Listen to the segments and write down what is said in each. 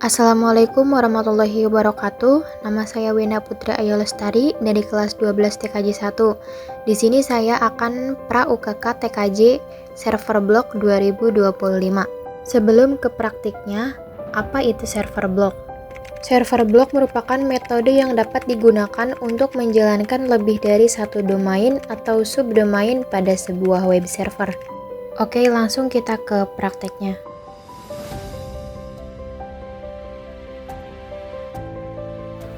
Assalamualaikum warahmatullahi wabarakatuh. Nama saya Wina Putri Ayu Lestari dari kelas 12 TKJ 1. Di sini saya akan pra-UKK TKJ Server Block 2025. Sebelum ke praktiknya, apa itu server block? Server block merupakan metode yang dapat digunakan untuk menjalankan lebih dari satu domain atau subdomain pada sebuah web server. Oke, langsung kita ke prakteknya.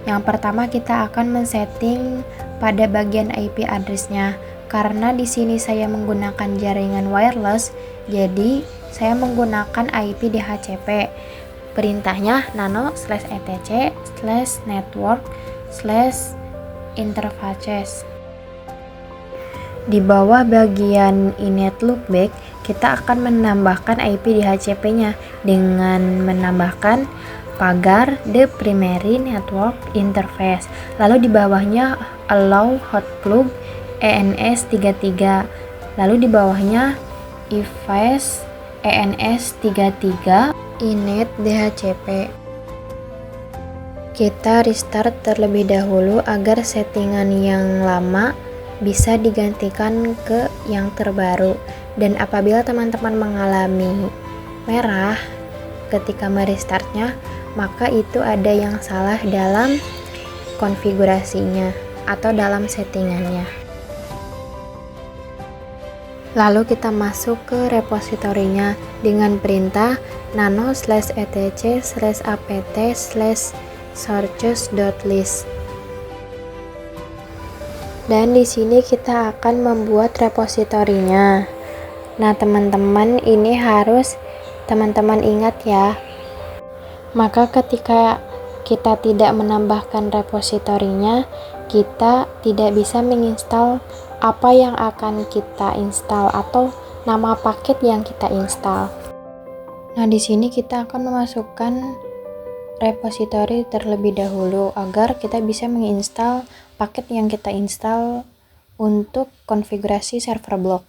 Yang pertama kita akan men-setting pada bagian IP address-nya. Karena di sini saya menggunakan jaringan wireless, jadi saya menggunakan IP DHCP. Perintahnya nano/etc/network/interfaces. Di bawah bagian init loopback, kita akan menambahkan IP DHCP-nya dengan menambahkan pagar the primary network interface. Lalu di bawahnya allow hotplug ENS33. Lalu di bawahnya ifs ENS33 init DHCP. Kita restart terlebih dahulu agar settingan yang lama bisa digantikan ke yang terbaru. Dan apabila teman-teman mengalami merah ketika merestartnya, maka itu ada yang salah dalam konfigurasinya atau dalam settingannya. Lalu kita masuk ke repositorinya dengan perintah nano/etc/apt/sources.list. Dan di sini kita akan membuat repositorinya. Nah, teman-teman, ini harus teman-teman ingat ya. Maka ketika kita tidak menambahkan repositorinya, kita tidak bisa menginstal apa yang akan kita install atau nama paket yang kita install. Nah, di sini kita akan memasukkan repositori terlebih dahulu agar kita bisa menginstal paket yang kita install untuk konfigurasi server block.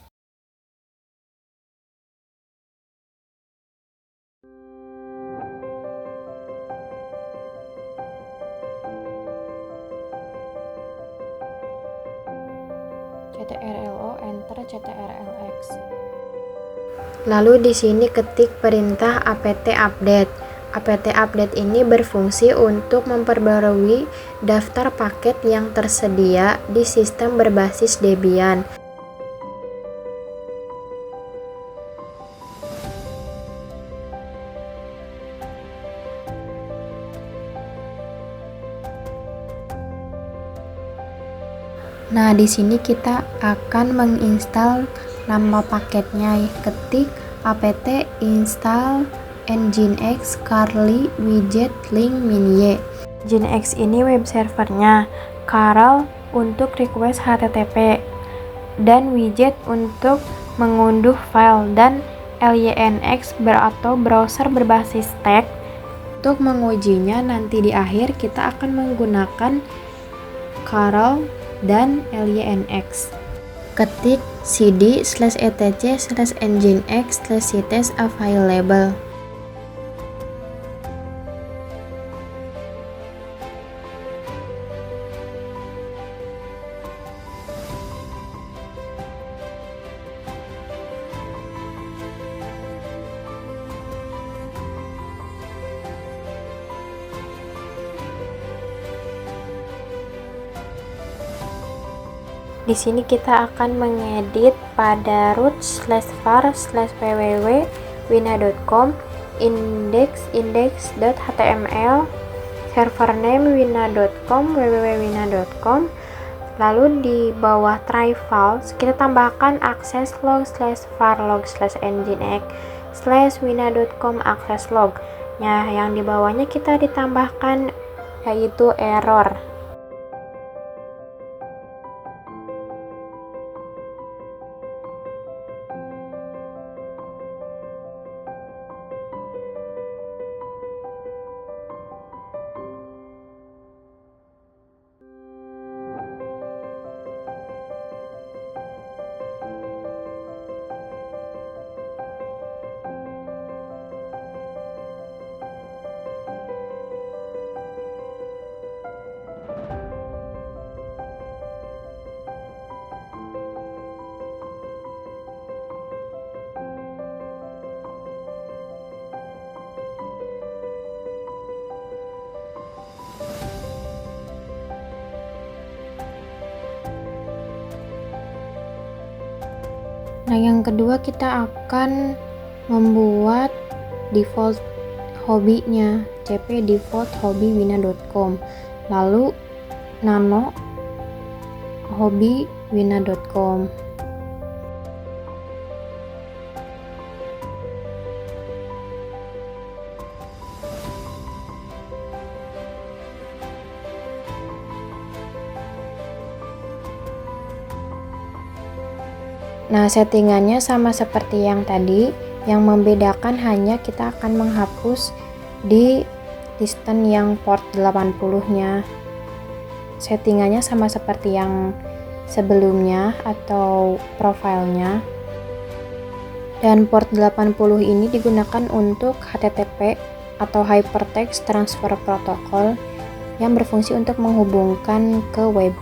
ctrlo enter ctrlx. Lalu di sini ketik perintah apt update. apt update ini berfungsi untuk memperbarui daftar paket yang tersedia di sistem berbasis Debian. Nah, di sini kita akan menginstal nama paketnya. Ketik apt install nginx curly widget link minye. Nginx ini web servernya, curl untuk request HTTP, dan widget untuk mengunduh file, dan lynx atau browser berbasis tag. Untuk mengujinya nanti di akhir kita akan menggunakan curl dan lynx. Ketik cd/etc/nginx/ctest available. Di sini kita akan mengedit pada root/var/www.wina.com, index.html, server name wina.com, www.wina.com. Lalu di bawah try files kita tambahkan access log/varlog/nginx/wina.com access log. Nah, yang di bawahnya kita ditambahkan yaitu error. Nah, yang kedua kita akan membuat default hobinya, cp default hobby.wina.com, lalu nano hobby.wina.com. Nah, settingannya sama seperti yang tadi, yang membedakan hanya kita akan menghapus di listen yang port 80-nya. Settingannya sama seperti yang sebelumnya atau profilnya. Dan port 80 ini digunakan untuk HTTP atau Hypertext Transfer Protocol yang berfungsi untuk menghubungkan ke web.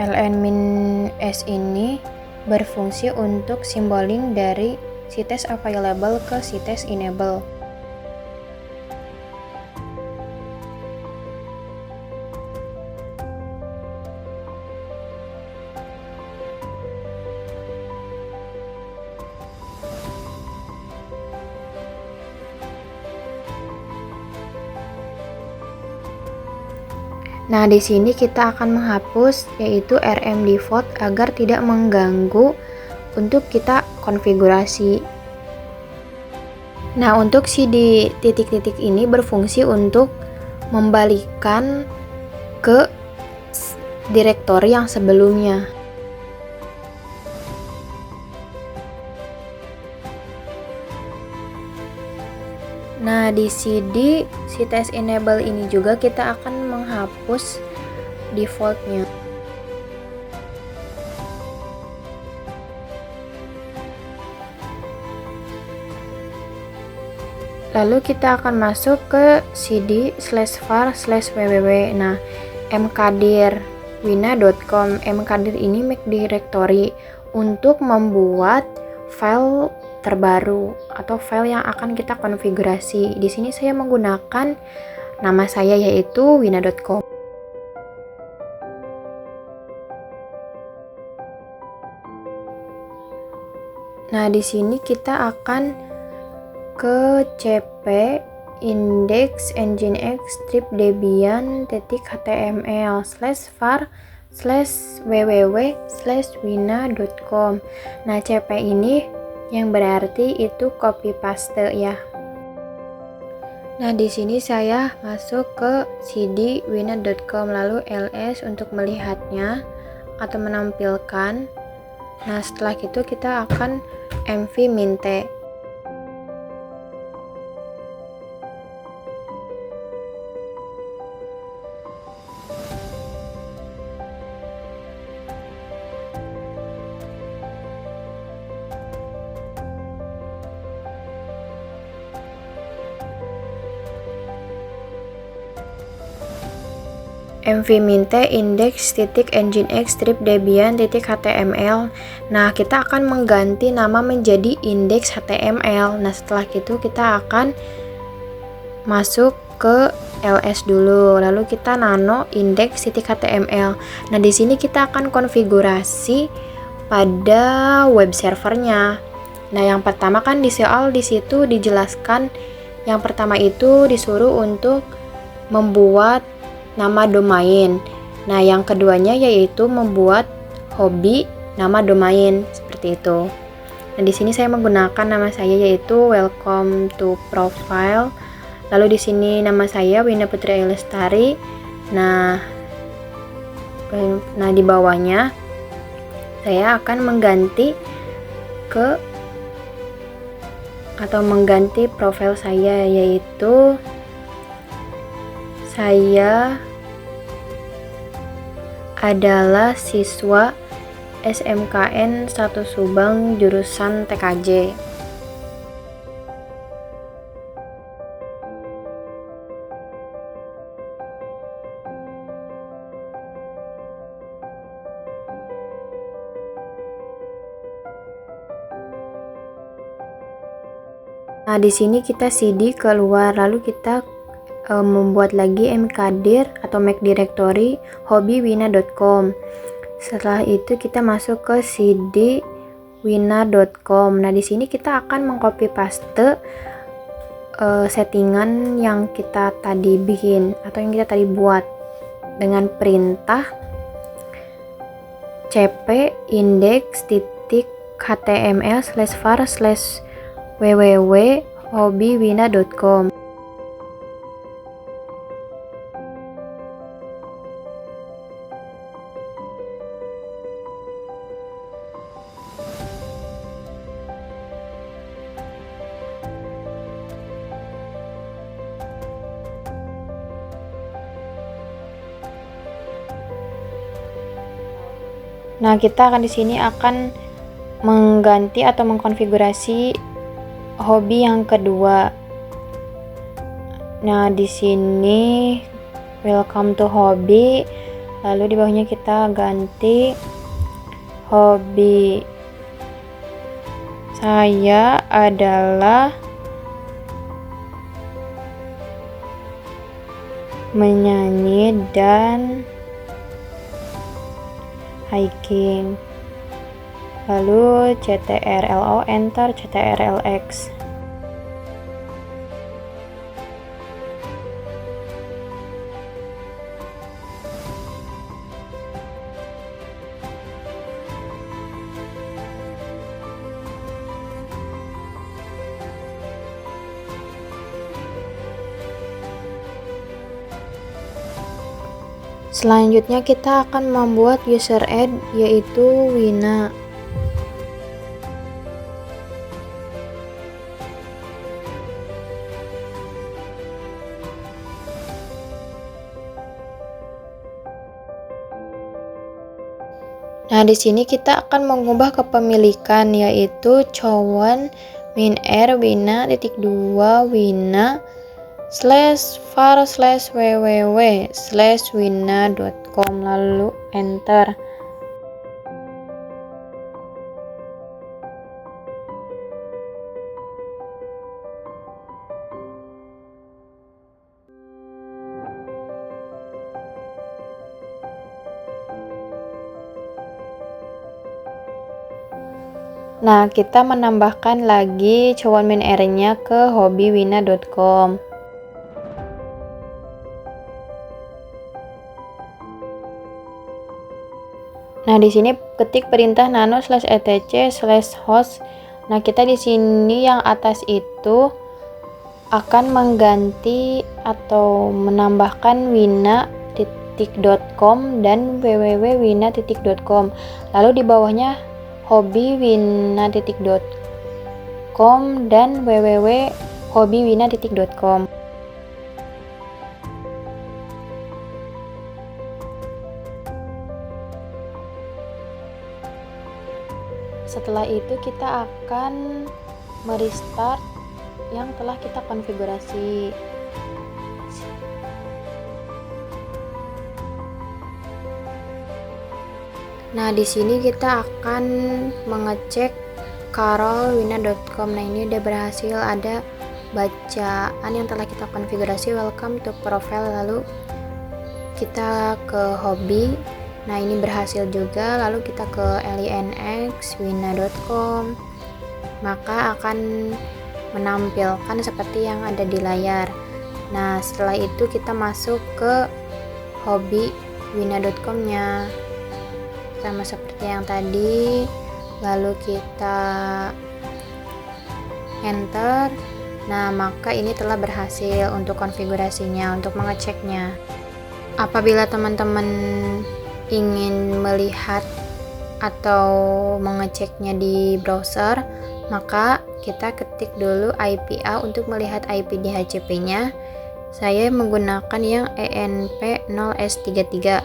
ln-s ini berfungsi untuk simboling dari sites available ke sites enable. Nah, di sini kita akan menghapus yaitu rm default agar tidak mengganggu untuk kita konfigurasi. Nah, untuk si di titik-titik ini berfungsi untuk membalikkan ke direktori yang sebelumnya. Nah, di CD sites enable ini juga kita akan menghapus defaultnya. Lalu kita akan masuk ke cd/var/www. Nah, mkdir.wina.com. mkdir ini make directory untuk membuat file terbaru atau file yang akan kita konfigurasi. Di sini saya menggunakan nama saya yaitu wina.com. Nah, di sini kita akan ke cp index nginx strip debian-html/var/www/wina.com. Nah, cp ini yang berarti itu copy paste ya. Nah, di sini saya masuk ke cd wina.com lalu ls untuk melihatnya atau menampilkan. Nah, setelah itu kita akan mv minte. mv-minte index.nginx strip debian.html. Nah, kita akan mengganti nama menjadi index.html. Nah, setelah itu kita akan masuk ke ls dulu, lalu kita nano index titik html. Nah, di sini kita akan konfigurasi pada web servernya. Nah, yang pertama kan di soal di situ dijelaskan, yang pertama itu disuruh untuk membuat nama domain. Nah, yang keduanya yaitu membuat hobi nama domain seperti itu. Nah, di sini saya menggunakan nama saya yaitu welcome to profile. Lalu di sini nama saya Wina Putri Ayu Lestari. Nah, di bawahnya saya akan mengganti profil saya, yaitu saya adalah siswa SMKN 1 Subang jurusan TKJ. Nah, di sini kita cd keluar, lalu kita membuat lagi mkdir atau make directory hobbywina.com. Setelah itu kita masuk ke cd wina.com. Nah, di sini kita akan mengcopy paste settingan yang kita tadi bikin atau yang kita tadi buat dengan perintah cp index.html/var/www.hobbywina.com. Nah, kita akan di sini akan mengganti atau mengkonfigurasi hobi yang kedua. Nah, di sini welcome to hobby, lalu di bawahnya kita ganti hobi saya adalah menyanyi dan hiking. Lalu ctrlo enter ctrlx. Selanjutnya kita akan membuat user add, yaitu Wina. Nah, di sini kita akan mengubah kepemilikan, yaitu cowan min.r wina.2 wina /var/www/wina.com, lalu enter. Nah, kita menambahkan lagi cowan min.r-nya ke hobbywina.com. Nah, di sini ketik perintah nano/etc/host. Nah, kita di sini yang atas itu akan mengganti atau menambahkan wina.com dan www.wina.com. Lalu di bawahnya hobbywina.com dan www.hobbywina.com. Setelah itu kita akan merestart yang telah kita konfigurasi. Nah, di sini kita akan mengecek carolwina.com. Nah, ini udah berhasil ada bacaan yang telah kita konfigurasi, welcome to profile, lalu kita ke hobi. Nah, ini berhasil juga. Lalu kita ke linx.wina.com, maka akan menampilkan seperti yang ada di layar. Nah, setelah itu kita masuk ke hobi wina.com nya sama seperti yang tadi, lalu kita enter. Nah, maka ini telah berhasil untuk konfigurasinya, untuk mengeceknya. Apabila teman-teman ingin melihat atau mengeceknya di browser, maka kita ketik dulu IPA untuk melihat IP DHCP-nya. Saya menggunakan yang ENP0S33.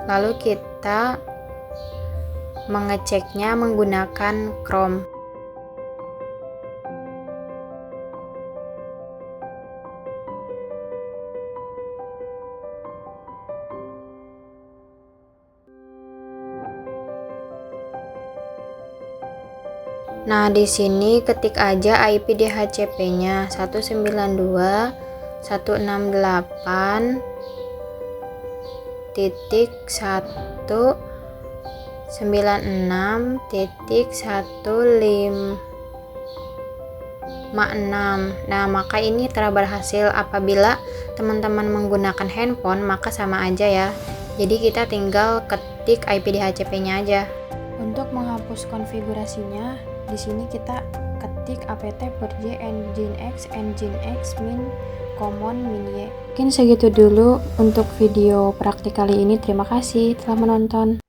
Lalu kita mengeceknya menggunakan Chrome. Nah, di sini ketik aja IP DHCP-nya 192.196.156. Nah, maka ini telah berhasil. Apabila teman-teman menggunakan handphone, maka sama aja ya. Jadi kita tinggal ketik IP DHCP-nya aja. Untuk menghapus konfigurasinya, di sini kita ketik apt purge nginx min common min y. Mungkin segitu dulu untuk video praktik kali ini. Terima kasih telah menonton.